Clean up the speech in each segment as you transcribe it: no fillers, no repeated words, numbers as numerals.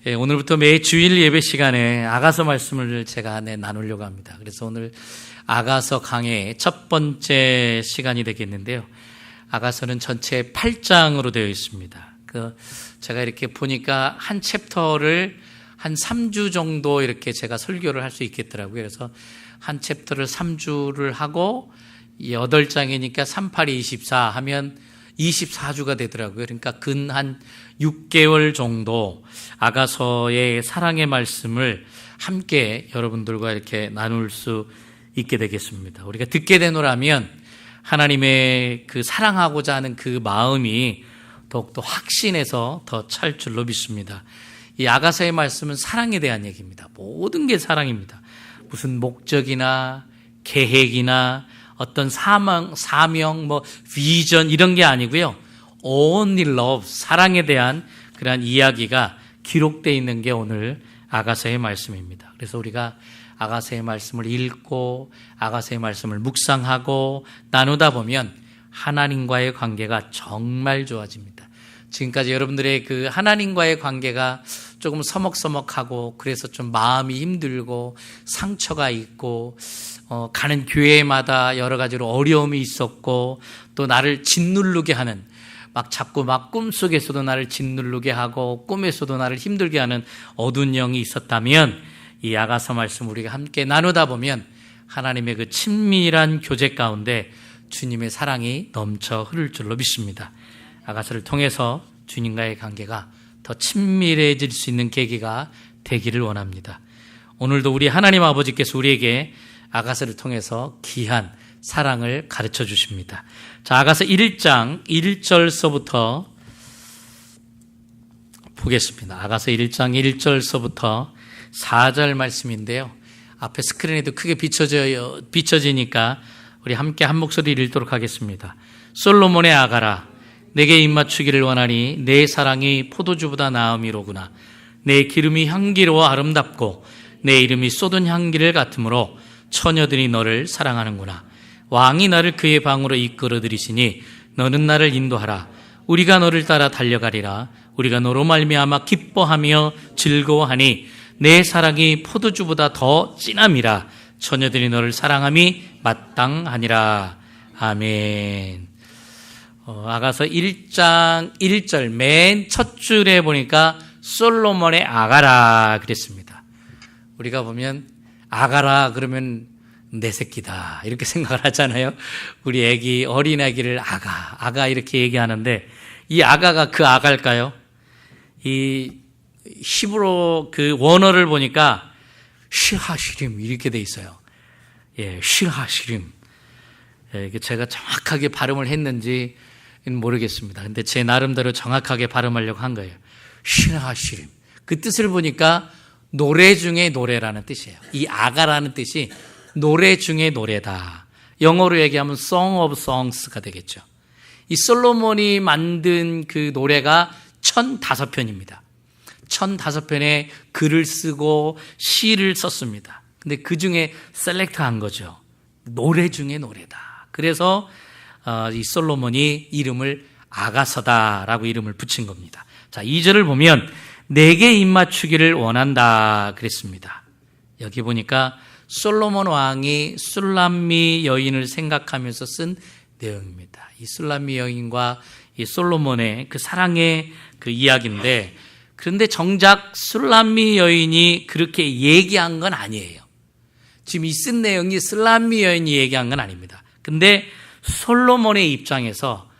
오늘부터 매 주일 예배 시간에 아가서 말씀을 제가 나누려고 합니다. 그래서 오늘 아가서 강의 첫 번째 시간이 되겠는데요. 아가서는 전체 8장으로 되어 있습니다. 제가 이렇게 보니까 한 챕터를 한 3주 정도 이렇게 제가 설교를 할 수 있겠더라고요. 그래서 한 챕터를 3주를 하고 8장이니까 3, 8, 24 하면 24주가 되더라고요. 그러니까 근 한 6개월 정도 아가서의 사랑의 말씀을 함께 여러분들과 이렇게 나눌 수 있게 되겠습니다. 우리가 듣게 되노라면 하나님의 그 사랑하고자 하는 그 마음이 더욱더 확신해서 더 찰 줄로 믿습니다. 이 아가서의 말씀은 사랑에 대한 얘기입니다. 모든 게 사랑입니다. 무슨 목적이나 계획이나 어떤 사명, 비전 이런 게 아니고요. Only love, 사랑에 대한 그러한 이야기가 기록되어 있는 게 오늘 아가서의 말씀입니다. 그래서 우리가 아가서의 말씀을 읽고 아가서의 말씀을 묵상하고 나누다 보면 하나님과의 관계가 정말 좋아집니다. 지금까지 여러분들의 그 하나님과의 관계가 조금 서먹서먹하고 그래서 좀 마음이 힘들고 상처가 있고 가는 교회마다 여러 가지로 어려움이 있었고 또 나를 짓누르게 하는 자꾸 꿈속에서도 나를 짓누르게 하고 꿈에서도 나를 힘들게 하는 어두운 영이 있었다면 이 아가서 말씀 우리가 함께 나누다 보면 하나님의 그 친밀한 교제 가운데 주님의 사랑이 넘쳐 흐를 줄로 믿습니다. 아가서를 통해서 주님과의 관계가 더 친밀해질 수 있는 계기가 되기를 원합니다. 오늘도 우리 하나님 아버지께서 우리에게 아가서를 통해서 귀한 사랑을 가르쳐 주십니다. 자, 아가서 1장 1절서부터 보겠습니다. 아가서 1장 1절서부터 4절 말씀인데요. 앞에 스크린에도 크게 비춰지니까 우리 함께 한 목소리를 읽도록 하겠습니다. 솔로몬의 아가라, 내게 입맞추기를 원하니 내 사랑이 포도주보다 나음이로구나. 내 기름이 향기로워 아름답고 내 이름이 쏟은 향기를 같으므로 처녀들이 너를 사랑하는구나. 왕이 나를 그의 방으로 이끌어 들이시니 너는 나를 인도하라. 우리가 너를 따라 달려가리라. 우리가 너로 말미암아 기뻐하며 즐거워하니 내 사랑이 포도주보다 더 진함이라. 처녀들이 너를 사랑함이 마땅하니라. 아멘. 아가서 1장 1절 맨 첫 줄에 보니까 솔로몬의 아가라 그랬습니다. 우리가 보면 아가라 그러면 내 새끼다 이렇게 생각을 하잖아요. 우리 애기, 어린아기를 아가 이렇게 얘기하는데 이 아가가 그 아가일까요? 이 히브로 그 원어를 보니까 시하시림 이렇게 돼 있어요. 예, 시하시림. 예, 제가 정확하게 발음을 했는지 모르겠습니다. 근데 제 나름대로 정확하게 발음하려고 한 거예요. 시하시림. 그 뜻을 보니까 노래 중에 노래라는 뜻이에요. 이 아가라는 뜻이 노래 중에 노래다. 영어로 얘기하면 Song of Songs가 되겠죠. 이 솔로몬이 만든 그 노래가 1005편입니다. 1005편의 글을 쓰고 시를 썼습니다. 근데 그 중에 셀렉트한 거죠. 노래 중에 노래다. 그래서 이 솔로몬이 이름을 아가서다라고 이름을 붙인 겁니다. 자, 2절을 보면 내게 입맞추기를 원한다 그랬습니다. 여기 보니까 솔로몬 왕이 술람미 여인을 생각하면서 쓴 내용입니다. 이 술람미 여인과 이 솔로몬의 그 사랑의 그 이야기인데, 그런데 정작 술람미 여인이 그렇게 얘기한 건 아니에요. 지금 이 쓴 내용이 술람미 여인이 얘기한 건 아닙니다. 근데 솔로몬의 입장에서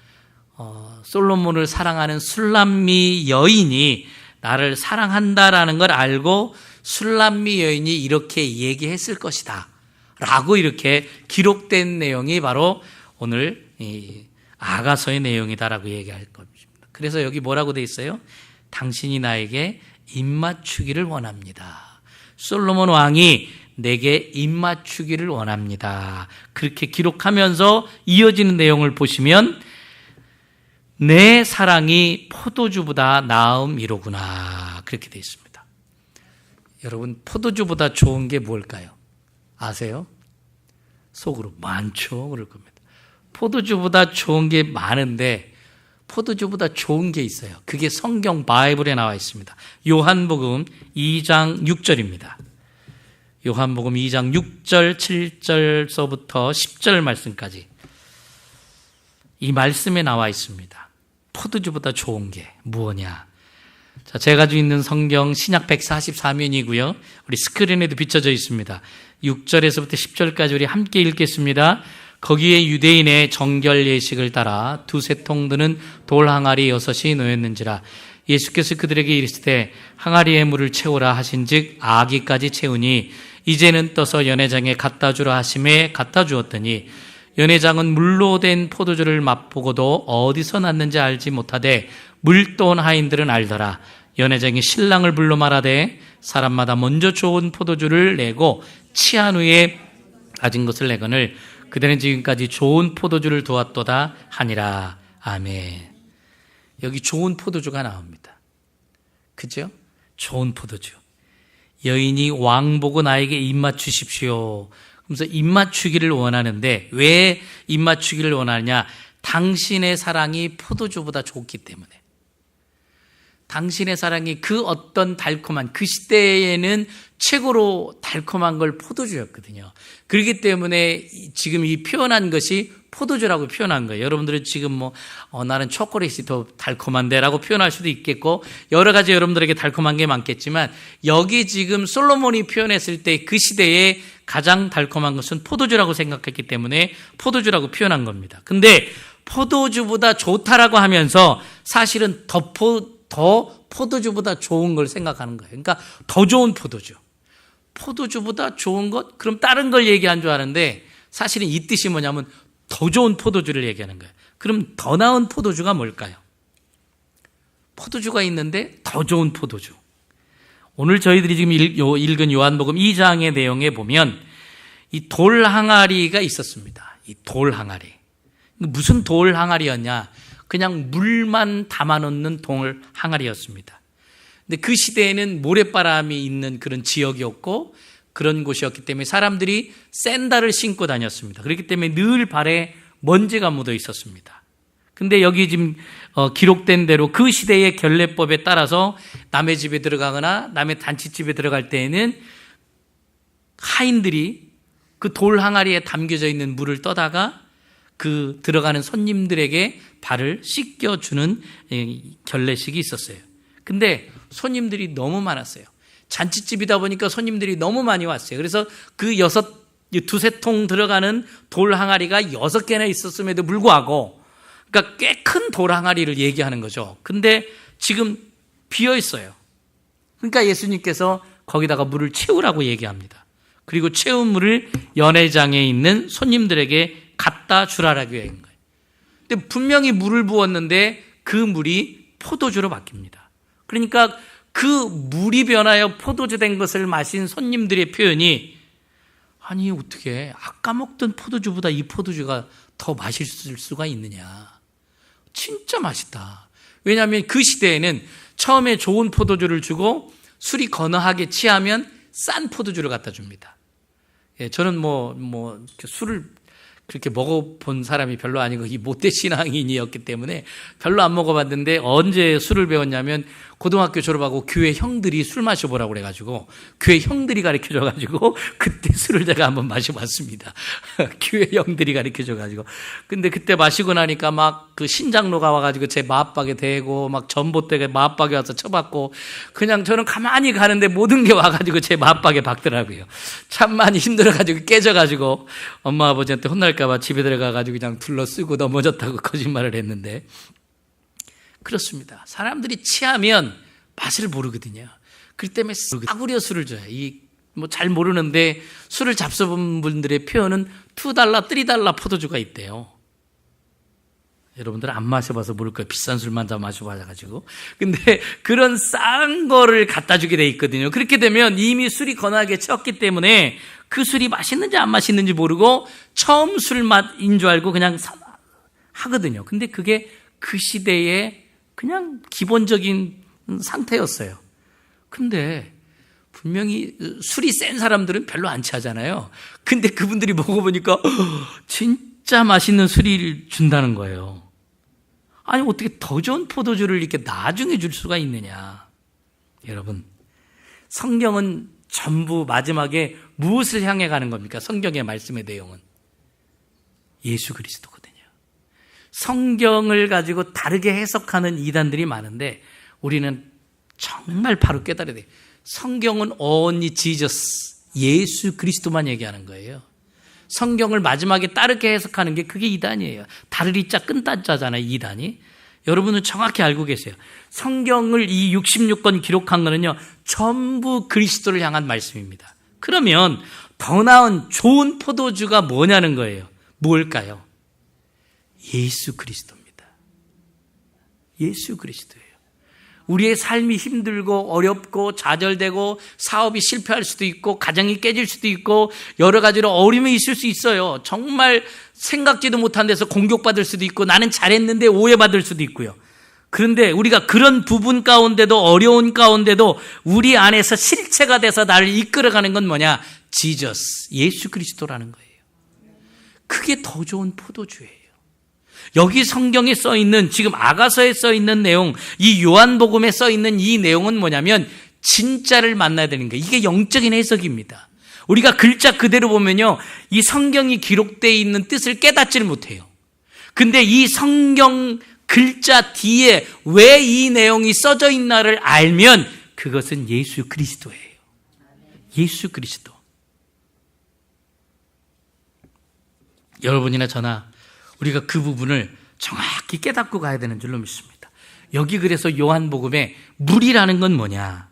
솔로몬을 사랑하는 술람미 여인이 나를 사랑한다라는 걸 알고 술람미 여인이 이렇게 얘기했을 것이다 라고 이렇게 기록된 내용이 바로 오늘 이 아가서의 내용이다라고 얘기할 겁니다. 그래서 여기 뭐라고 돼 있어요? 당신이 나에게 입맞추기를 원합니다. 솔로몬 왕이 내게 입맞추기를 원합니다. 그렇게 기록하면서 이어지는 내용을 보시면 내 사랑이 포도주보다 나음이로구나 그렇게 되어 있습니다. 여러분, 포도주보다 좋은 게 뭘까요? 아세요? 속으로 많죠 그럴 겁니다. 포도주보다 좋은 게 많은데 포도주보다 좋은 게 있어요. 그게 성경 바이블에 나와 있습니다. 요한복음 2장 6절입니다. 요한복음 2장 6절, 7절서부터 10절 말씀까지 이 말씀에 나와 있습니다. 포도주보다 좋은 게 무엇이냐? 자, 제가 가지고 있는 성경 신약 144면이고요. 우리 스크린에도 비춰져 있습니다. 6절에서부터 10절까지 우리 함께 읽겠습니다. 거기에 유대인의 정결 예식을 따라 두세 통 드는 돌 항아리 6이 놓였는지라. 예수께서 그들에게 이르시되 항아리에 물을 채우라 하신즉 아기까지 채우니 이제는 떠서 연회장에 갖다 주라 하심에 갖다 주었더니 연회장은 물로 된 포도주를 맛보고도 어디서 났는지 알지 못하되 물돈 하인들은 알더라. 연회장이 신랑을 불러 말하되 사람마다 먼저 좋은 포도주를 내고 취한 후에 가진 것을 내거늘 그들은 지금까지 좋은 포도주를 두었도다 하니라. 아멘. 여기 좋은 포도주가 나옵니다. 그죠? 좋은 포도주. 여인이 왕 보고 나에게 입맞추십시오. 그래서 입맞추기를 원하는데 왜 입맞추기를 원하느냐? 당신의 사랑이 포도주보다 좋기 때문에. 당신의 사랑이 그 어떤 달콤한, 그 시대에는 최고로 달콤한 걸 포도주였거든요. 그렇기 때문에 지금 이 표현한 것이 포도주라고 표현한 거예요. 여러분들은 지금 나는 초콜릿이 더 달콤한데 라고 표현할 수도 있겠고, 여러 가지 여러분들에게 달콤한 게 많겠지만, 여기 지금 솔로몬이 표현했을 때 그 시대에 가장 달콤한 것은 포도주라고 생각했기 때문에 포도주라고 표현한 겁니다. 근데 포도주보다 좋다라고 하면서 사실은 더 포도주보다 좋은 걸 생각하는 거예요. 그러니까 더 좋은 포도주. 포도주보다 좋은 것? 그럼 다른 걸 얘기한 줄 아는데 사실은 이 뜻이 뭐냐면 더 좋은 포도주를 얘기하는 거예요. 그럼 더 나은 포도주가 뭘까요? 포도주가 있는데 더 좋은 포도주. 오늘 저희들이 지금 읽은 요한복음 2장의 내용에 보면 이 돌 항아리가 있었습니다. 이 돌 항아리. 무슨 돌 항아리였냐? 그냥 물만 담아놓는 돌 항아리였습니다. 근데 그 시대에는 모래바람이 있는 그런 지역이었고 그런 곳이었기 때문에 사람들이 샌들을 신고 다녔습니다. 그렇기 때문에 늘 발에 먼지가 묻어 있었습니다. 근데 여기 지금 기록된 대로 그 시대의 결례법에 따라서 남의 집에 들어가거나 남의 단체집에 들어갈 때에는 하인들이 그 돌 항아리에 담겨져 있는 물을 떠다가 그 들어가는 손님들에게 발을 씻겨주는 결례식이 있었어요. 근데 손님들이 너무 많았어요. 잔치집이다 보니까 손님들이 너무 많이 왔어요. 그래서 그 두세 통 들어가는 돌 항아리가 6개나 있었음에도 불구하고, 그러니까 꽤 큰 돌 항아리를 얘기하는 거죠. 근데 지금 비어 있어요. 그러니까 예수님께서 거기다가 물을 채우라고 얘기합니다. 그리고 채운 물을 연회장에 있는 손님들에게 갖다 주라라고 얘기한 거예요. 근데 분명히 물을 부었는데 그 물이 포도주로 바뀝니다. 그러니까 그 물이 변하여 포도주 된 것을 마신 손님들의 표현이, 아니 어떻게 아까 먹던 포도주보다 이 포도주가 더 맛있을 수가 있느냐. 진짜 맛있다. 왜냐하면 그 시대에는 처음에 좋은 포도주를 주고 술이 건어하게 취하면 싼 포도주를 갖다 줍니다. 저는 술을 그렇게 먹어본 사람이 별로 아니고 이 모태 신앙인이었기 때문에 별로 안 먹어봤는데, 언제 술을 배웠냐면 고등학교 졸업하고 교회 형들이 술 마셔보라고 그래가지고 교회 형들이 가르쳐줘가지고 그때 술을 제가 한번 마셔봤습니다. 교회 형들이 가르쳐줘가지고. 근데 그때 마시고 나니까 막 그 신장로가 와가지고 제 마압박에 대고 막 전봇대에 마압박에 와서 쳐박고, 그냥 저는 가만히 가는데 모든 게 와가지고 제 마압박에 박더라고요. 참 많이 힘들어가지고 깨져가지고 엄마 아버지한테 혼날까봐 집에 들어가가지고 그냥 둘러쓰고 넘어졌다고 거짓말을 했는데, 그렇습니다. 사람들이 취하면 맛을 모르거든요. 그렇기 때문에 싸구려 술을 줘요. 잘 모르는데 술을 잡숴본 분들의 표현은 $2, $3 포도주가 있대요. 여러분들은 안 마셔봐서 모를 거예요. 비싼 술만 다 마셔봐가지고. 근데 그런 싼 거를 갖다 주게 돼 있거든요. 그렇게 되면 이미 술이 건하게 채웠기 때문에 그 술이 맛있는지 안 맛있는지 모르고 처음 술 맛인 줄 알고 그냥 하거든요. 근데 그게 그 시대의 그냥 기본적인 상태였어요. 근데 분명히 술이 센 사람들은 별로 안 취하잖아요. 근데 그분들이 먹어보니까 진짜 맛있는 술을 준다는 거예요. 아니 어떻게 더 좋은 포도주를 이렇게 나중에 줄 수가 있느냐. 여러분, 성경은 전부 마지막에 무엇을 향해 가는 겁니까? 성경의 말씀의 내용은 예수 그리스도거든요. 성경을 가지고 다르게 해석하는 이단들이 많은데 우리는 정말 바로 깨달아야 돼요. 성경은 only Jesus, 예수 그리스도만 얘기하는 거예요. 성경을 마지막에 다르게 해석하는 게 그게 이단이에요. 다르리자 끈따자잖아요, 이단이. 여러분은 정확히 알고 계세요. 성경을 이 66권 기록한 거는요, 전부 그리스도를 향한 말씀입니다. 그러면 더 나은 좋은 포도주가 뭐냐는 거예요. 뭘까요? 예수 그리스도입니다. 예수 그리스도예요. 우리의 삶이 힘들고 어렵고 좌절되고 사업이 실패할 수도 있고 가정이 깨질 수도 있고 여러 가지로 어려움이 있을 수 있어요. 정말 생각지도 못한 데서 공격받을 수도 있고 나는 잘했는데 오해받을 수도 있고요. 그런데 우리가 그런 부분 가운데도 어려운 가운데도 우리 안에서 실체가 돼서 나를 이끌어가는 건 뭐냐? 지저스, 예수 그리스도라는 거예요. 그게 더 좋은 포도주예요. 여기 성경에 써 있는, 지금 아가서에 써 있는 내용, 이 요한복음에 써 있는 이 내용은 뭐냐면 진짜를 만나야 되는 거예요. 이게 영적인 해석입니다. 우리가 글자 그대로 보면요, 이 성경이 기록되어 있는 뜻을 깨닫지를 못해요. 근데 이 성경 글자 뒤에 왜 이 내용이 써져 있나를 알면 그것은 예수 그리스도예요. 예수 그리스도. 여러분이나 저나 우리가 그 부분을 정확히 깨닫고 가야 되는 줄로 믿습니다. 여기 그래서 요한복음에 물이라는 건 뭐냐?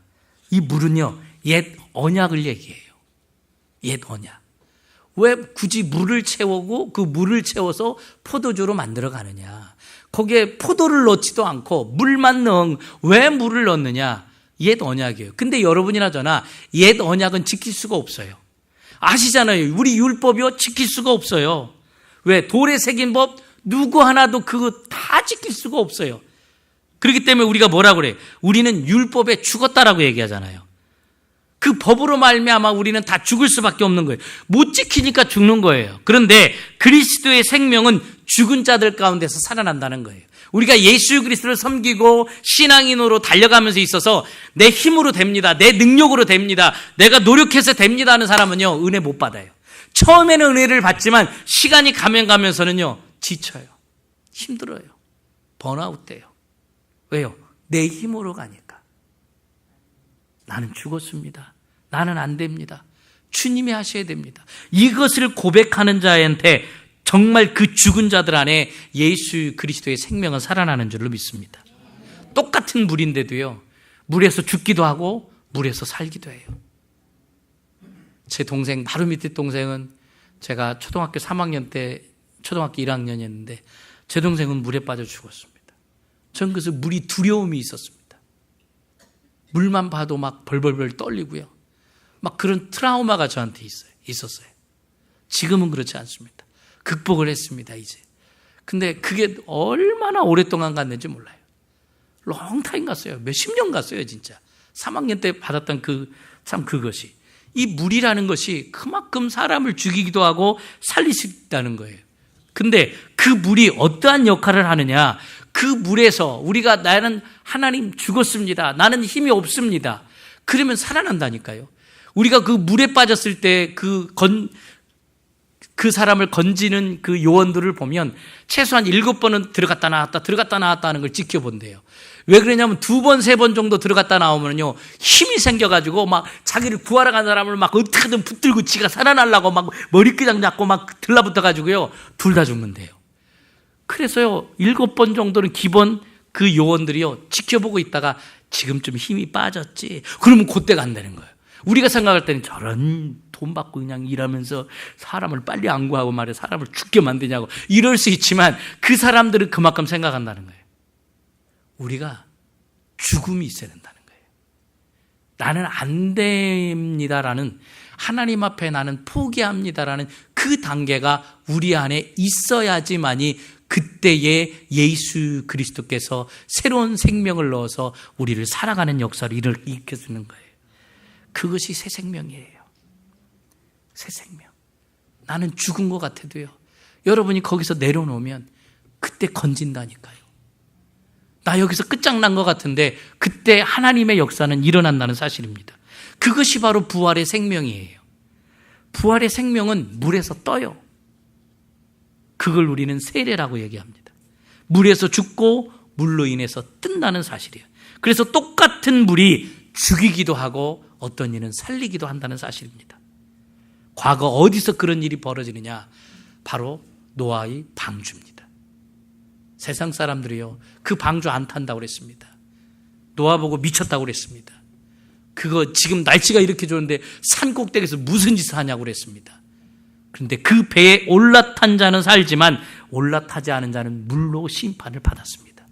이 물은요, 옛 언약을 얘기해요. 옛 언약. 왜 굳이 물을 채우고 그 물을 채워서 포도주로 만들어 가느냐? 거기에 포도를 넣지도 않고 물만 넣은, 왜 물을 넣느냐? 옛 언약이에요. 근데 여러분이나 저나 옛 언약은 지킬 수가 없어요. 아시잖아요. 우리 율법이요, 지킬 수가 없어요. 왜? 돌에 새긴 법 누구 하나도 그거 다 지킬 수가 없어요. 그렇기 때문에 우리가 뭐라고 그래요? 우리는 율법에 죽었다라고 얘기하잖아요. 그 법으로 말미암아 우리는 다 죽을 수밖에 없는 거예요. 못 지키니까 죽는 거예요. 그런데 그리스도의 생명은 죽은 자들 가운데서 살아난다는 거예요. 우리가 예수 그리스도를 섬기고 신앙인으로 달려가면서 있어서 내 힘으로 됩니다, 내 능력으로 됩니다, 내가 노력해서 됩니다 하는 사람은요, 은혜 못 받아요. 처음에는 은혜를 받지만 시간이 가면서는요, 지쳐요. 힘들어요. 번아웃 돼요. 왜요? 내 힘으로 가니까. 나는 죽었습니다. 나는 안 됩니다. 주님이 하셔야 됩니다. 이것을 고백하는 자한테 정말 그 죽은 자들 안에 예수 그리스도의 생명은 살아나는 줄로 믿습니다. 똑같은 물인데도요, 물에서 죽기도 하고 물에서 살기도 해요. 제 동생, 바로 밑에 동생은 제가 초등학교 3학년 때, 초등학교 1학년이었는데 제 동생은 물에 빠져 죽었습니다. 전 그래서 물이 두려움이 있었습니다. 물만 봐도 막 벌벌벌 떨리고요. 막 그런 트라우마가 저한테 있었어요. 지금은 그렇지 않습니다. 극복을 했습니다, 이제. 근데 그게 얼마나 오랫동안 갔는지 몰라요. 롱타임 갔어요. 몇십 년 갔어요, 진짜. 3학년 때 받았던 그것이. 이 물이라는 것이 그만큼 사람을 죽이기도 하고 살릴 수 있다는 거예요. 근데 그 물이 어떠한 역할을 하느냐? 그 물에서 우리가 나는 하나님 죽었습니다, 나는 힘이 없습니다, 그러면 살아난다니까요. 우리가 그 물에 빠졌을 때 그 사람을 건지는 그 요원들을 보면 최소한 7번은 들어갔다 나왔다 하는 걸 지켜본대요. 왜 그러냐면 2번, 3번 정도 들어갔다 나오면요, 힘이 생겨가지고 막 자기를 구하러 간 사람을 막 어떻게든 붙들고 지가 살아나려고 막 머리끄장 잡고 막 들라붙어가지고요, 둘 다 죽는데요. 그래서요, 7번 정도는 기본 그 요원들이요, 지켜보고 있다가 지금쯤 힘이 빠졌지, 그러면 그때 간다는 거예요. 우리가 생각할 때는 저런 돈 받고 그냥 일하면서 사람을 빨리 안 구하고 말이야, 사람을 죽게 만드냐고 이럴 수 있지만 그 사람들은 그만큼 생각한다는 거예요. 우리가 죽음이 있어야 된다는 거예요. 나는 안 됩니다라는, 하나님 앞에 나는 포기합니다라는 그 단계가 우리 안에 있어야지만이 그때에 예수 그리스도께서 새로운 생명을 넣어서 우리를 살아가는 역사를 일으켜주는 거예요. 그것이 새 생명이에요. 새 생명. 나는 죽은 것 같아도요, 여러분이 거기서 내려놓으면 그때 건진다니까요. 나 여기서 끝장난 것 같은데 그때 하나님의 역사는 일어난다는 사실입니다. 그것이 바로 부활의 생명이에요. 부활의 생명은 물에서 떠요. 그걸 우리는 세례라고 얘기합니다. 물에서 죽고 물로 인해서 뜬다는 사실이에요. 그래서 똑같은 물이 죽이기도 하고 어떤 이는 살리기도 한다는 사실입니다. 과거 어디서 그런 일이 벌어지느냐? 바로 노아의 방주입니다. 세상 사람들이요, 그 방주 안 탄다고 그랬습니다. 노아 보고 미쳤다고 그랬습니다. 그거 지금 날씨가 이렇게 좋은데 산 꼭대기에서 무슨 짓을 하냐고 그랬습니다. 그런데 그 배에 올라탄 자는 살지만 올라타지 않은 자는 물로 심판을 받았습니다.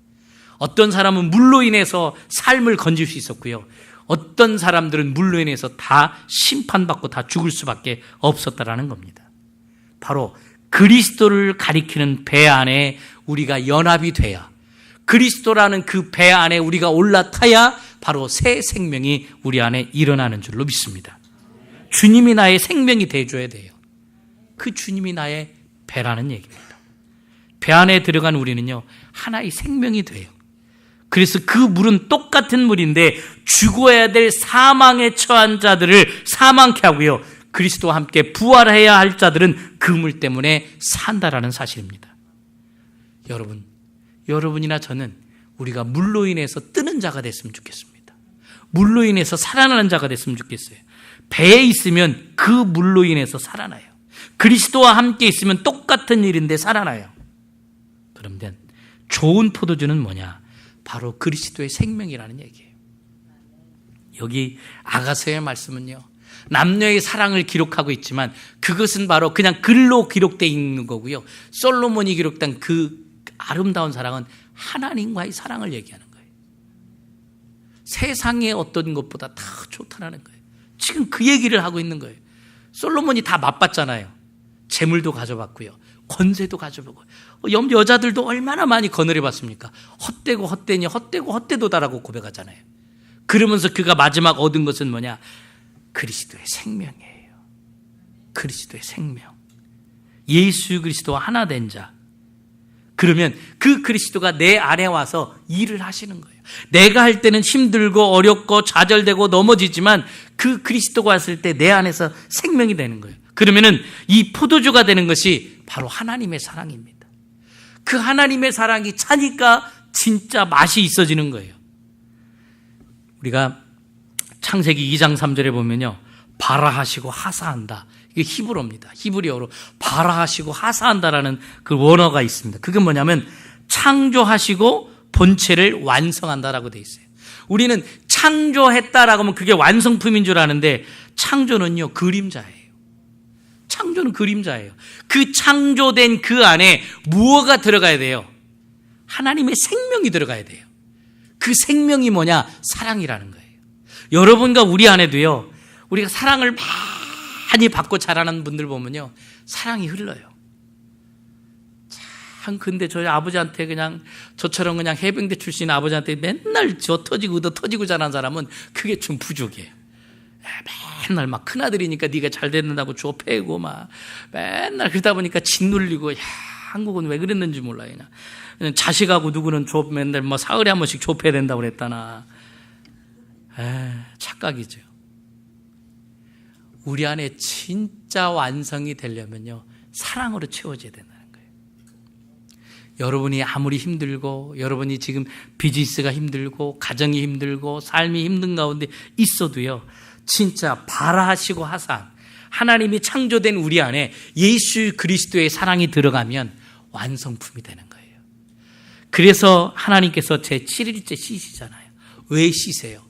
어떤 사람은 물로 인해서 삶을 건질 수 있었고요, 어떤 사람들은 물로 인해서 다 심판받고 다 죽을 수밖에 없었다라는 겁니다. 바로 그리스도를 가리키는 배 안에 우리가 연합이 돼야, 그리스도라는 그 배 안에 우리가 올라타야 바로 새 생명이 우리 안에 일어나는 줄로 믿습니다. 주님이 나의 생명이 돼줘야 돼요. 그 주님이 나의 배라는 얘기입니다. 배 안에 들어간 우리는요, 하나의 생명이 돼요. 그래서 그 물은 똑같은 물인데 죽어야 될 사망에 처한 자들을 사망케 하고요, 그리스도와 함께 부활해야 할 자들은 그 물 때문에 산다라는 사실입니다. 여러분이나 저는 우리가 물로 인해서 뜨는 자가 됐으면 좋겠습니다. 물로 인해서 살아나는 자가 됐으면 좋겠어요. 배에 있으면 그 물로 인해서 살아나요. 그리스도와 함께 있으면 똑같은 일인데 살아나요. 그러면 좋은 포도주는 뭐냐? 바로 그리스도의 생명이라는 얘기예요. 여기 아가서의 말씀은요, 남녀의 사랑을 기록하고 있지만 그것은 바로 그냥 글로 기록되어 있는 거고요, 솔로몬이 기록된 그 아름다운 사랑은 하나님과의 사랑을 얘기하는 거예요. 세상의 어떤 것보다 다 좋다라는 거예요. 지금 그 얘기를 하고 있는 거예요. 솔로몬이 다 맛봤잖아요. 재물도 가져봤고요, 권세도 가져보고, 여자들도 얼마나 많이 거느려 봤습니까? 헛되고 헛되니 헛되고 헛되도다라고 고백하잖아요. 그러면서 그가 마지막 얻은 것은 뭐냐? 그리스도의 생명이에요. 그리스도의 생명. 예수 그리스도와 하나 된 자. 그러면 그 그리스도가 내 안에 와서 일을 하시는 거예요. 내가 할 때는 힘들고 어렵고 좌절되고 넘어지지만 그 그리스도가 왔을 때 내 안에서 생명이 되는 거예요. 그러면은 이 포도주가 되는 것이 바로 하나님의 사랑입니다. 그 하나님의 사랑이 차니까 진짜 맛이 있어지는 거예요. 우리가 창세기 2장 3절에 보면요, 발아하시고 하사한다. 이게 히브리어입니다. 히브리어로 발아하시고 하사한다라는 그 원어가 있습니다. 그게 뭐냐면 창조하시고 본체를 완성한다라고 돼 있어요. 우리는 창조했다라고 하면 그게 완성품인 줄 아는데 창조는요, 그림자예요. 창조는 그림자예요. 그 창조된 그 안에 무엇가 들어가야 돼요? 하나님의 생명이 들어가야 돼요. 그 생명이 뭐냐? 사랑이라는 거예요. 여러분과 우리 안에도요, 우리가 사랑을 많이 받고 자라는 분들 보면요, 사랑이 흘러요. 참, 근데 저희 아버지한테 그냥, 저처럼 그냥 해병대 출신 아버지한테 맨날 저 터지고 너 터지고 자란 사람은 그게 좀 부족해요. 맨날 막 큰아들이니까 네가 잘 됐는다고 줘 패고 막 맨날 그러다 보니까 짓눌리고, 야, 한국은 왜 그랬는지 몰라요. 그냥 자식하고 누구는 맨날 뭐 사흘에 한 번씩 좁혀야 된다고 그랬다나. 착각이죠. 우리 안에 진짜 완성이 되려면요, 사랑으로 채워져야 된다는 거예요. 여러분이 아무리 힘들고, 여러분이 지금 비즈니스가 힘들고, 가정이 힘들고, 삶이 힘든 가운데 있어도요, 진짜 발아하시고 하사, 하나님이 창조된 우리 안에 예수 그리스도의 사랑이 들어가면 완성품이 되는 거예요. 그래서 하나님께서 제 7일째 씻으시잖아요. 왜 씻으세요?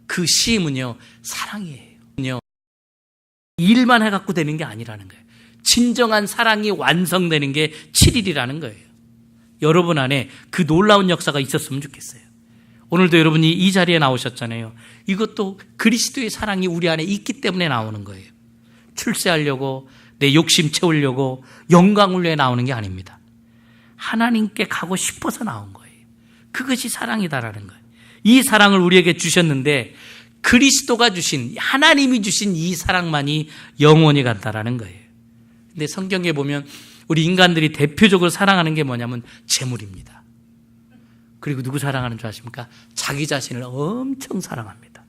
그 쉼은요, 사랑이에요. 일만 해갖고 되는 게 아니라는 거예요. 진정한 사랑이 완성되는 게 7일이라는 거예요. 여러분 안에 그 놀라운 역사가 있었으면 좋겠어요. 오늘도 여러분이 이 자리에 나오셨잖아요. 이것도 그리스도의 사랑이 우리 안에 있기 때문에 나오는 거예요. 출세하려고, 내 욕심 채우려고, 영광을 위해 나오는 게 아닙니다. 하나님께 가고 싶어서 나온 거예요. 그것이 사랑이다라는 거예요. 이 사랑을 우리에게 주셨는데 그리스도가 주신, 하나님이 주신 이 사랑만이 영원히 간다라는 거예요. 근데 성경에 보면 우리 인간들이 대표적으로 사랑하는 게 뭐냐면 재물입니다. 그리고 누구 사랑하는 줄 아십니까? 자기 자신을 엄청 사랑합니다.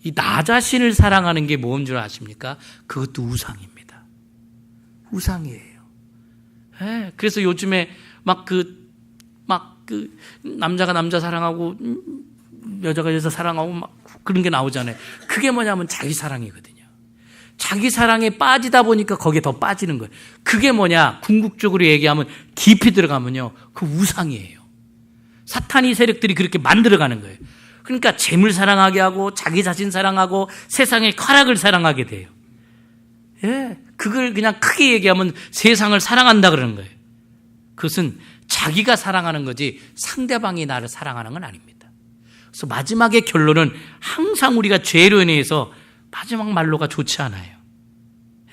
이 나 자신을 사랑하는 게 뭔 줄 아십니까? 그것도 우상입니다. 우상이에요. 예, 그래서 요즘에 남자가 남자 사랑하고 여자가 여자 사랑하고 막 그런 게 나오잖아요. 그게 뭐냐면 자기 사랑이거든요. 자기 사랑에 빠지다 보니까 거기에 더 빠지는 거예요. 그게 뭐냐? 궁극적으로 얘기하면 깊이 들어가면요, 그 우상이에요. 사탄이 세력들이 그렇게 만들어가는 거예요. 그러니까 재물 사랑하게 하고 자기 자신 사랑하고 세상의 쾌락을 사랑하게 돼요. 예, 그걸 그냥 크게 얘기하면 세상을 사랑한다 그러는 거예요. 그것은 자기가 사랑하는 거지 상대방이 나를 사랑하는 건 아닙니다. 그래서 마지막의 결론은 항상 우리가 죄로 인해서 마지막 말로가 좋지 않아요.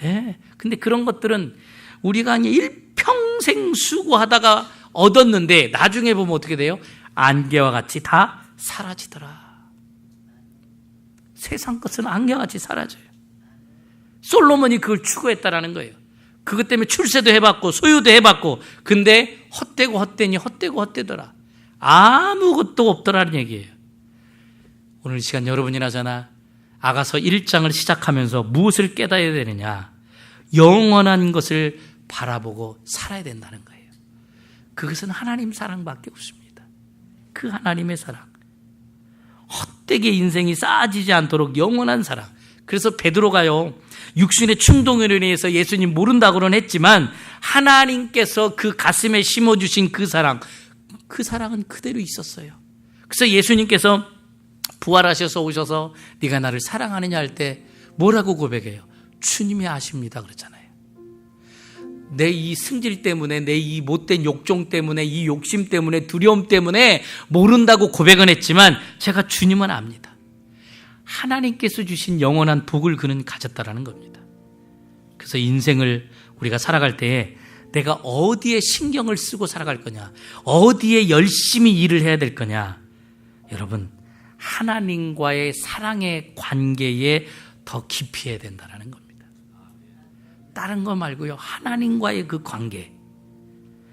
예, 근데 그런 것들은 우리가 일평생 수고하다가 얻었는데 나중에 보면 어떻게 돼요? 안개와 같이 다 사라지더라. 세상 것은 안개같이 사라져요. 솔로몬이 그걸 추구했다라는 거예요. 그것 때문에 출세도 해봤고 소유도 해봤고, 근데 헛되고 헛되니 헛되고 헛되더라. 아무것도 없더라는 얘기예요. 오늘 이 시간 여러분이나 저나 아가서 1장을 시작하면서 무엇을 깨달아야 되느냐? 영원한 것을 바라보고 살아야 된다는 거예요. 그것은 하나님 사랑밖에 없습니다. 그 하나님의 사랑, 헛되게 인생이 쌓아지지 않도록 영원한 사랑. 그래서 베드로가요, 육신의 충동으로 인해서 예수님 모른다고는 했지만 하나님께서 그 가슴에 심어주신 그 사랑은 그대로 있었어요. 그래서 예수님께서 부활하셔서 오셔서 네가 나를 사랑하느냐 할 때 뭐라고 고백해요? 주님이 아십니다 그랬잖아요. 내 이 승질 때문에, 내 이 못된 욕정 때문에, 이 욕심 때문에, 두려움 때문에 모른다고 고백은 했지만 제가 주님은 압니다. 하나님께서 주신 영원한 복을 그는 가졌다라는 겁니다. 그래서 인생을 우리가 살아갈 때에 내가 어디에 신경을 쓰고 살아갈 거냐, 어디에 열심히 일을 해야 될 거냐, 여러분 하나님과의 사랑의 관계에 더 깊이 해야 된다는 겁니다. 다른 거 말고요, 하나님과의 그 관계.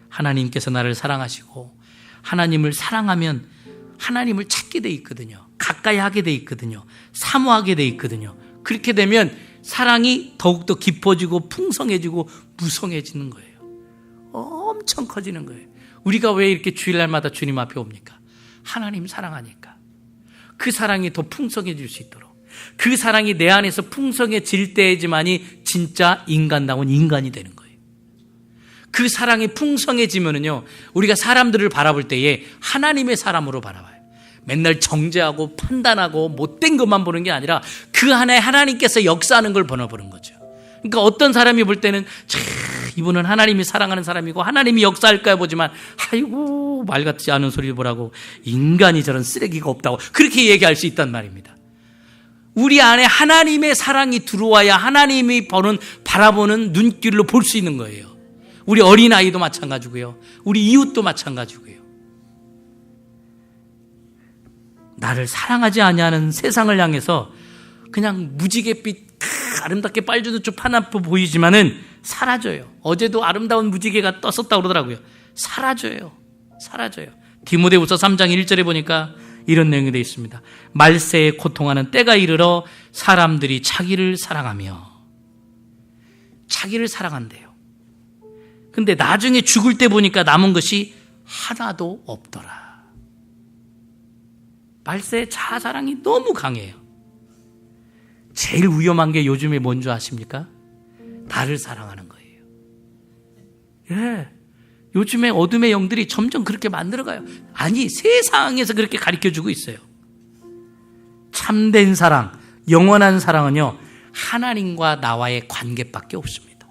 하나님께서 나를 사랑하시고 하나님을 사랑하면 하나님을 찾게 돼 있거든요. 가까이 하게 돼 있거든요. 사모하게 돼 있거든요. 그렇게 되면 사랑이 더욱더 깊어지고 풍성해지고 무성해지는 거예요. 엄청 커지는 거예요. 우리가 왜 이렇게 주일날마다 주님 앞에 옵니까? 하나님 사랑하니까. 그 사랑이 더 풍성해질 수 있도록, 그 사랑이 내 안에서 풍성해질 때에지만이 진짜 인간다운 인간이 되는 거예요. 그 사랑이 풍성해지면은요, 우리가 사람들을 바라볼 때에 하나님의 사람으로 바라봐요. 맨날 정죄하고 판단하고 못된 것만 보는 게 아니라 그 안에 하나님께서 역사하는 걸 보는 거죠. 그러니까 어떤 사람이 볼 때는 이분은 하나님이 사랑하는 사람이고 하나님이 역사할까 보지만 아이고 말 같지 않은 소리를 보라고, 인간이 저런 쓰레기가 없다고 그렇게 얘기할 수 있단 말입니다. 우리 안에 하나님의 사랑이 들어와야 하나님이 바라보는 눈길로 볼 수 있는 거예요. 우리 어린아이도 마찬가지고요, 우리 이웃도 마찬가지고요. 나를 사랑하지 아니하는 세상을 향해서 그냥 무지갯빛 아름답게 빨주노 쪽 파나포 보이지만은 사라져요. 어제도 아름다운 무지개가 떴었다고 그러더라고요. 사라져요. 디모데후서 3장 1절에 보니까 이런 내용이 되어 있습니다. 말세에 고통하는 때가 이르러 사람들이 자기를 사랑한대요. 근데 나중에 죽을 때 보니까 남은 것이 하나도 없더라. 말세의 자아사랑이 너무 강해요. 제일 위험한 게 요즘에 뭔지 아십니까? 나를 사랑하는 거예요. 예, 요즘에 어둠의 영들이 점점 그렇게 만들어가요. 아니, 세상에서 그렇게 가르쳐주고 있어요. 참된 사랑, 영원한 사랑은요, 하나님과 나와의 관계밖에 없습니다.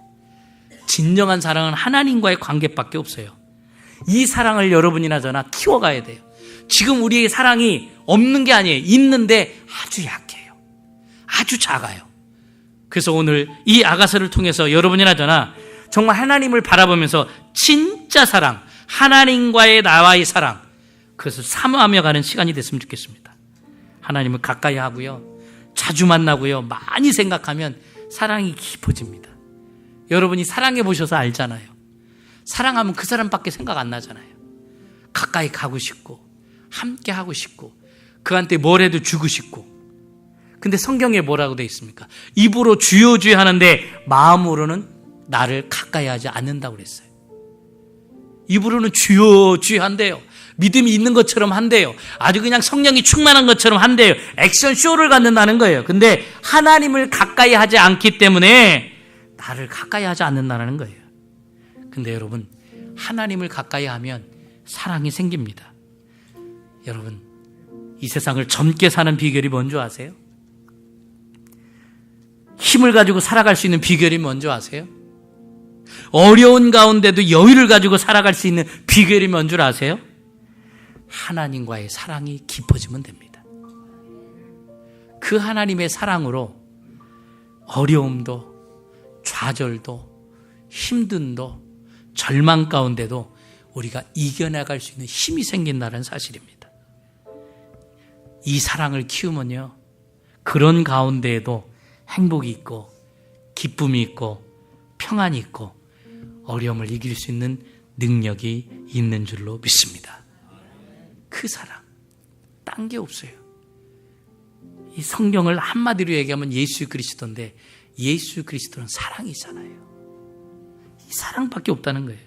진정한 사랑은 하나님과의 관계밖에 없어요. 이 사랑을 여러분이나 저나 키워가야 돼요. 지금 우리의 사랑이 없는 게 아니에요. 있는데 아주 약해요. 아주 작아요. 그래서 오늘 이 아가서를 통해서 여러분이나 저나 정말 하나님을 바라보면서 진짜 사랑, 하나님과의 나와의 사랑, 그것을 사모하며 가는 시간이 됐으면 좋겠습니다. 하나님을 가까이 하고요, 자주 만나고요, 많이 생각하면 사랑이 깊어집니다. 여러분이 사랑해 보셔서 알잖아요. 사랑하면 그 사람밖에 생각 안 나잖아요. 가까이 가고 싶고 함께 하고 싶고 그한테 뭘 해도 주고 싶고. 근데 성경에 뭐라고 되어 있습니까? 입으로 주여 주여 하는데 마음으로는 나를 가까이 하지 않는다고 그랬어요. 입으로는 주여 주여 한대요. 믿음이 있는 것처럼 한대요. 아주 그냥 성령이 충만한 것처럼 한대요. 액션쇼를 갖는다는 거예요. 근데 하나님을 가까이 하지 않기 때문에 나를 가까이 하지 않는다는 거예요. 근데 여러분, 하나님을 가까이 하면 사랑이 생깁니다. 여러분, 이 세상을 젊게 사는 비결이 뭔지 아세요? 힘을 가지고 살아갈 수 있는 비결이 뭔지 아세요? 어려운 가운데도 여유를 가지고 살아갈 수 있는 비결이 뭔지 아세요? 하나님과의 사랑이 깊어지면 됩니다. 그 하나님의 사랑으로 어려움도 좌절도 힘듦도 절망 가운데도 우리가 이겨나갈 수 있는 힘이 생긴다는 사실입니다. 이 사랑을 키우면요, 그런 가운데에도 행복이 있고 기쁨이 있고 평안이 있고 어려움을 이길 수 있는 능력이 있는 줄로 믿습니다. 그 사랑, 딴 게 없어요. 이 성경을 한마디로 얘기하면 예수 그리스도인데 예수 그리스도는 사랑이잖아요. 이 사랑밖에 없다는 거예요.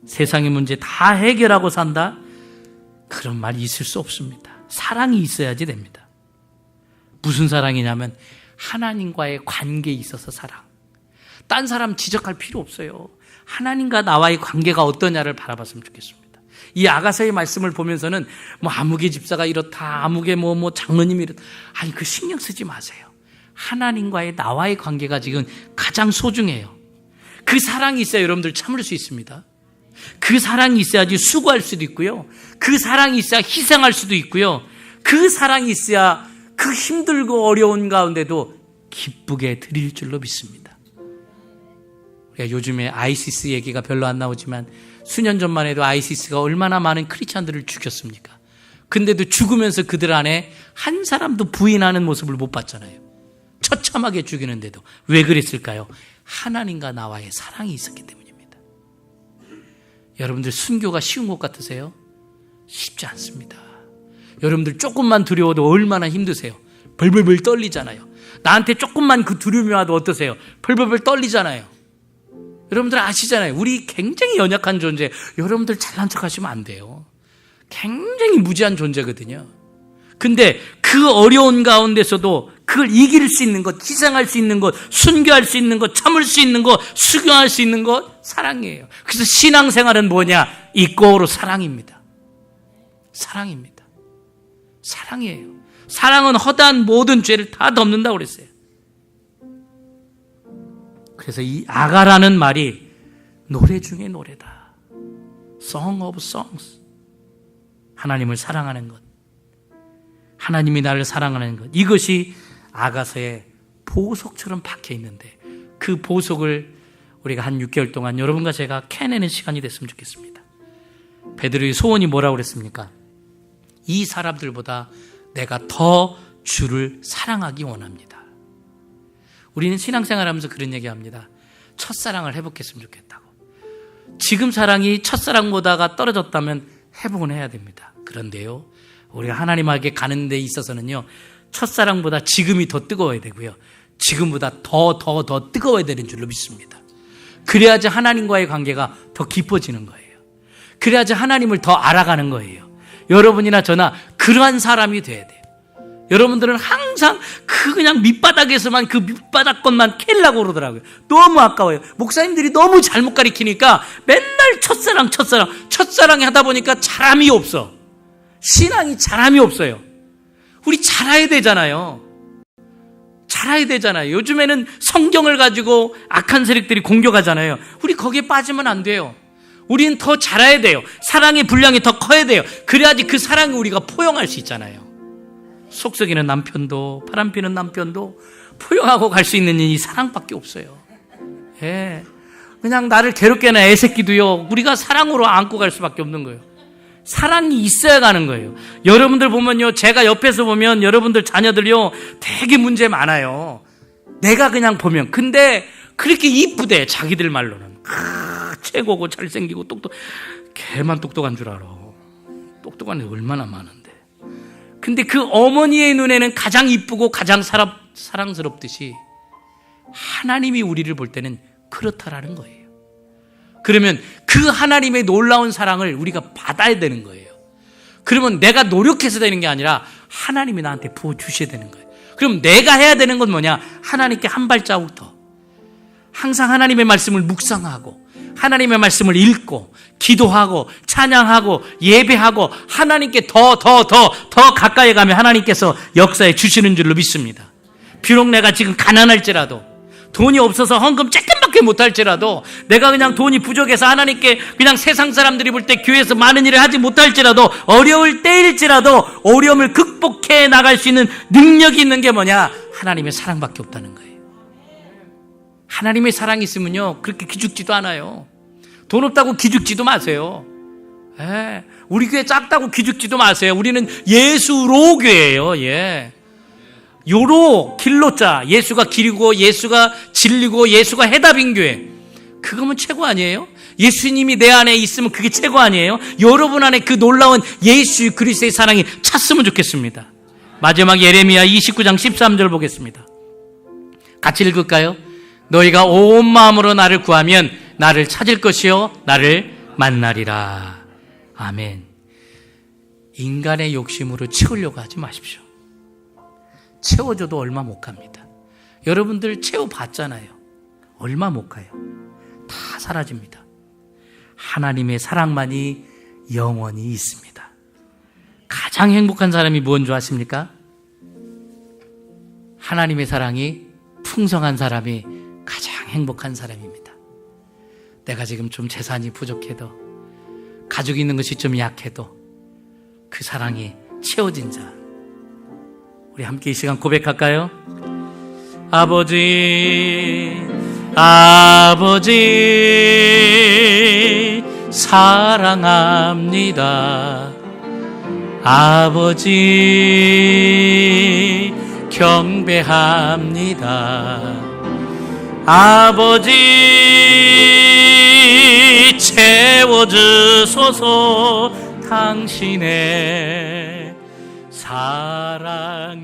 세상의 문제 다 해결하고 산다? 그런 말 있을 수 없습니다. 사랑이 있어야지 됩니다. 무슨 사랑이냐면 하나님과의 관계에 있어서 사랑. 딴 사람 지적할 필요 없어요. 하나님과 나와의 관계가 어떠냐를 바라봤으면 좋겠습니다. 이 아가서의 말씀을 보면서는 뭐 아무개 집사가 이렇다, 아무개 뭐 장로님이 이렇다. 아니, 그 신경 쓰지 마세요. 하나님과의 나와의 관계가 지금 가장 소중해요. 그 사랑이 있어야 여러분들 참을 수 있습니다. 그 사랑이 있어야지 수고할 수도 있고요. 그 사랑이 있어야 희생할 수도 있고요. 그 사랑이 있어야 그 힘들고 어려운 가운데도 기쁘게 드릴 줄로 믿습니다. 우리가 요즘에 아이시스 얘기가 별로 안 나오지만 수년 전만 해도 아이시스가 얼마나 많은 크리스찬들을 죽였습니까? 근데도 죽으면서 그들 안에 한 사람도 부인하는 모습을 못 봤잖아요. 처참하게 죽이는데도. 왜 그랬을까요? 하나님과 나와의 사랑이 있었기 때문입니다. 여러분들 순교가 쉬운 것 같으세요? 쉽지 않습니다. 여러분들 조금만 두려워도 얼마나 힘드세요? 벌벌벌 떨리잖아요. 나한테 조금만 그 두려움이 와도 어떠세요? 벌벌벌 떨리잖아요. 여러분들 아시잖아요. 우리 굉장히 연약한 존재. 여러분들 잘난 척 하시면 안 돼요. 굉장히 무지한 존재거든요. 근데 그 어려운 가운데서도 그걸 이길 수 있는 것, 희생할 수 있는 것, 순교할 수 있는 것, 참을 수 있는 것, 수용할 수 있는 것, 사랑이에요. 그래서 신앙생활은 뭐냐? 이꼬로 사랑입니다. 사랑입니다. 사랑이에요. 사랑은 허다한 모든 죄를 다 덮는다고 그랬어요. 그래서 이 아가라는 말이 노래 중에 노래다. Song of songs. 하나님을 사랑하는 것. 하나님이 나를 사랑하는 것. 이것이 아가서의 보석처럼 박혀 있는데 그 보석을 우리가 한 6개월 동안 여러분과 제가 캐내는 시간이 됐으면 좋겠습니다. 베드로의 소원이 뭐라고 그랬습니까? 이 사람들보다 내가 더 주를 사랑하기 원합니다. 우리는 신앙생활하면서 그런 얘기합니다. 첫사랑을 회복했으면 좋겠다고. 지금 사랑이 첫사랑보다가 떨어졌다면 회복은 해야 됩니다. 그런데요, 우리가 하나님에게 가는 데 있어서는요, 첫사랑보다 지금이 더 뜨거워야 되고요, 지금보다 더 뜨거워야 되는 줄로 믿습니다. 그래야지 하나님과의 관계가 더 깊어지는 거예요. 그래야지 하나님을 더 알아가는 거예요. 여러분이나 저나 그러한 사람이 돼야 돼요. 여러분들은 항상 그냥 밑바닥에서만 그 밑바닥 것만 캐려고 그러더라고요. 너무 아까워요. 목사님들이 너무 잘못 가르치니까 맨날 첫사랑 하다 보니까 자람이 없어. 신앙이 자람이 없어요. 우리 자라야 되잖아요. 요즘에는 성경을 가지고 악한 세력들이 공격하잖아요. 우리 거기에 빠지면 안 돼요. 우리는 더 자라야 돼요. 사랑의 분량이 더 커야 돼요. 그래야지 그 사랑을 우리가 포용할 수 있잖아요. 속썩이는 남편도 바람피는 남편도 포용하고 갈 수 있는 이 사랑밖에 없어요. 예, 그냥 나를 괴롭게 하는 애새끼도요, 우리가 사랑으로 안고 갈 수밖에 없는 거예요. 사랑이 있어야 가는 거예요. 여러분들 보면요, 제가 옆에서 보면 여러분들 자녀들요 되게 문제 많아요. 내가 그냥 보면. 근데 그렇게 이쁘대, 자기들 말로는. 최고고 잘생기고 똑똑. 걔만 똑똑한 줄 알아. 똑똑한 애 얼마나 많은데. 근데 그 어머니의 눈에는 가장 이쁘고 가장 사랑스럽듯이 하나님이 우리를 볼 때는 그렇다라는 거예요. 그러면 그 하나님의 놀라운 사랑을 우리가 받아야 되는 거예요. 그러면 내가 노력해서 되는 게 아니라 하나님이 나한테 부어주셔야 되는 거예요. 그럼 내가 해야 되는 건 뭐냐? 하나님께 한 발자국 더. 항상 하나님의 말씀을 묵상하고 하나님의 말씀을 읽고 기도하고 찬양하고 예배하고 하나님께 더 가까이 가면 하나님께서 역사해 주시는 줄로 믿습니다. 비록 내가 지금 가난할지라도, 돈이 없어서 헌금 조금밖에 못할지라도, 내가 그냥 돈이 부족해서 하나님께 그냥 세상 사람들이 볼 때 교회에서 많은 일을 하지 못할지라도, 어려울 때일지라도 어려움을 극복해 나갈 수 있는 능력이 있는 게 뭐냐? 하나님의 사랑밖에 없다는 거예요. 하나님의 사랑이 있으면요 그렇게 기죽지도 않아요. 돈 없다고 기죽지도 마세요. 우리 교회 작다고 기죽지도 마세요. 우리는 예수로 교회예요. 요로 길로자, 예수가 길이고 예수가 진리고 예수가 해답인 교회. 그거면 최고 아니에요? 예수님이 내 안에 있으면 그게 최고 아니에요? 여러분 안에 그 놀라운 예수 그리스도의 사랑이 찼으면 좋겠습니다. 마지막 예레미야 29장 13절 보겠습니다. 같이 읽을까요? 너희가 온 마음으로 나를 구하면 나를 찾을 것이요 나를 만나리라. 아멘. 인간의 욕심으로 채우려고 하지 마십시오. 채워줘도 얼마 못 갑니다. 여러분들 채워봤잖아요. 얼마 못 가요. 다 사라집니다. 하나님의 사랑만이 영원히 있습니다. 가장 행복한 사람이 뭔 줄 아십니까? 하나님의 사랑이 풍성한 사람이 가장 행복한 사람입니다. 내가 지금 좀 재산이 부족해도, 가지고 있는 것이 좀 약해도 그 사랑이 채워진 자. 우리 함께 이 시간 고백할까요? 아버지, 아버지 사랑합니다. 아버지 경배합니다. 아버지 채워주소서. 당신의 사랑으로